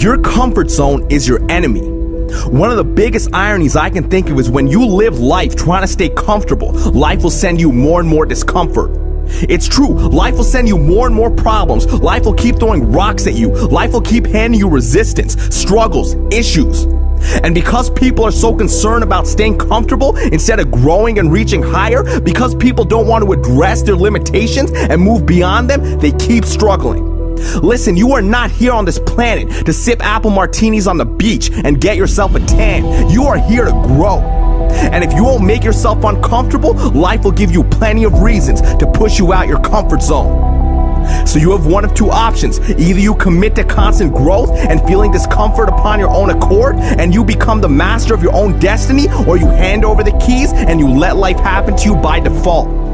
Your comfort zone is your enemy. One of the biggest ironies I can think of is when you live life trying to stay comfortable, life will send you more and more discomfort. It's true, life will send you more and more problems. Life will keep throwing rocks at you. Life will keep handing you resistance, struggles, issues. And because people are so concerned about staying comfortable instead of growing and reaching higher, because people don't want to address their limitations and move beyond them, they keep struggling. Listen, you are not here on this planet to sip apple martinis on the beach and get yourself a tan. You are here to grow. And if you won't make yourself uncomfortable, life will give you plenty of reasons to push you out your comfort zone. So you have one of two options. Either you commit to constant growth and feeling discomfort upon your own accord, and you become the master of your own destiny, or you hand over the keys and you let life happen to you by default.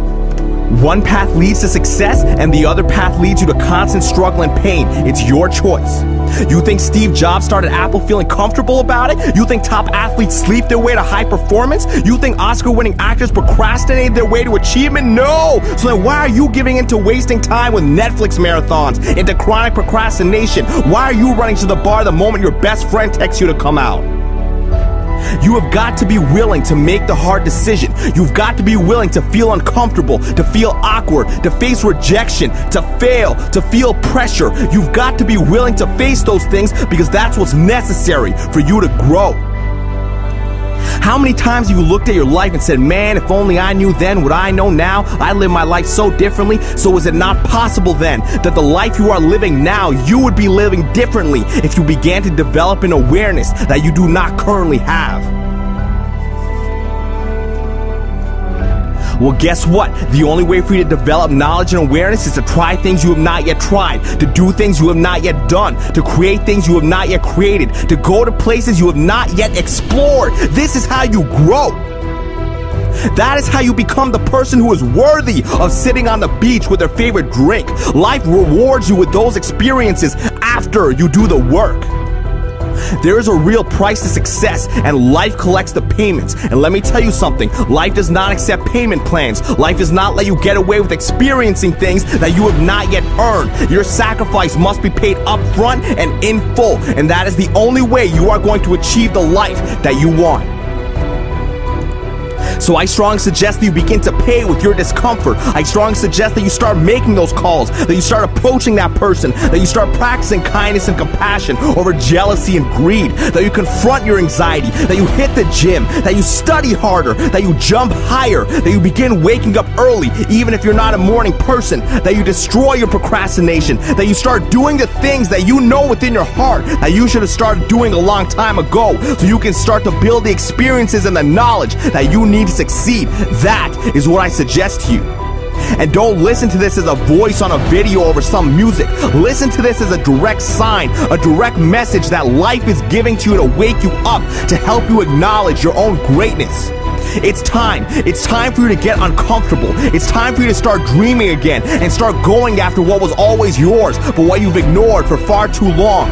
One path leads to success and the other path leads you to constant struggle and pain. It's your choice. You think Steve Jobs started Apple feeling comfortable about it? You think top athletes sleep their way to high performance? You think Oscar-winning actors procrastinate their way to achievement? No! So then why are you giving into wasting time with Netflix marathons, into chronic procrastination? Why are you running to the bar the moment your best friend texts you to come out? You have got to be willing to make the hard decision. You've got to be willing to feel uncomfortable, to feel awkward, to face rejection, to fail, to feel pressure. You've got to be willing to face those things because that's what's necessary for you to grow. How many times have you looked at your life and said, man, if only I knew then what I know now, I live my life so differently, so is it not possible then that the life you are living now, you would be living differently if you began to develop an awareness that you do not currently have? Well, guess what? The only way for you to develop knowledge and awareness is to try things you have not yet tried, to do things you have not yet done, to create things you have not yet created, to go to places you have not yet explored. This is how you grow. That is how you become the person who is worthy of sitting on the beach with their favorite drink. Life rewards you with those experiences after you do the work. There is a real price to success, and life collects the payments. And let me tell you something, life does not accept payment plans. Life does not let you get away with experiencing things that you have not yet earned. Your sacrifice must be paid up front and in full, and that is the only way you are going to achieve the life that you want. So I strongly suggest that you begin to pay with your discomfort. I strongly suggest that you start making those calls, that you start approaching that person, that you start practicing kindness and compassion over jealousy and greed, that you confront your anxiety, that you hit the gym, that you study harder, that you jump higher, that you begin waking up early, even if you're not a morning person, that you destroy your procrastination, that you start doing the things that you know within your heart that you should have started doing a long time ago, so you can start to build the experiences and the knowledge that you need to succeed. That is what I suggest to you. And don't listen to this as a voice on a video over some music. Listen to this as a direct sign, a direct message that life is giving to you to wake you up, to help you acknowledge your own greatness. It's time. It's time for you to get uncomfortable. It's time for you to start dreaming again and start going after what was always yours, but what you've ignored for far too long.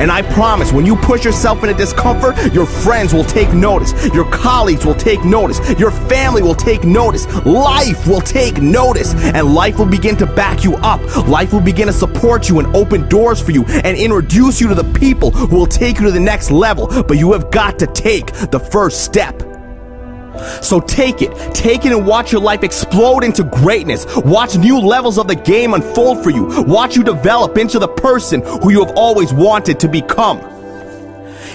And I promise, when you push yourself into discomfort, your friends will take notice, your colleagues will take notice, your family will take notice, life will take notice, and life will begin to back you up. Life will begin to support you and open doors for you and introduce you to the people who will take you to the next level. But you have got to take the first step. So take it and watch your life explode into greatness. Watch new levels of the game unfold for you. Watch you develop into the person who you have always wanted to become.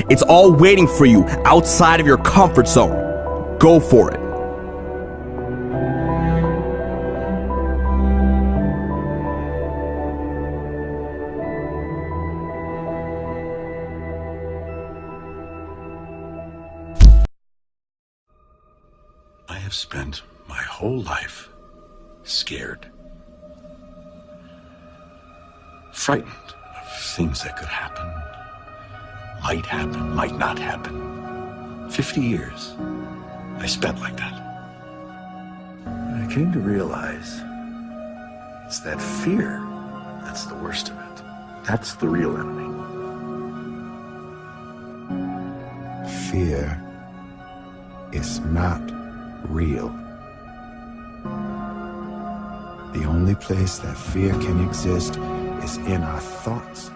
It's all waiting for you outside of your comfort zone. Go for it. I have spent my whole life scared, frightened of things that could happen, might not happen. 50 years I spent like that. And I came to realize it's that fear that's the worst of it. That's the real enemy. Fear is not real. The only place that fear can exist is in our thoughts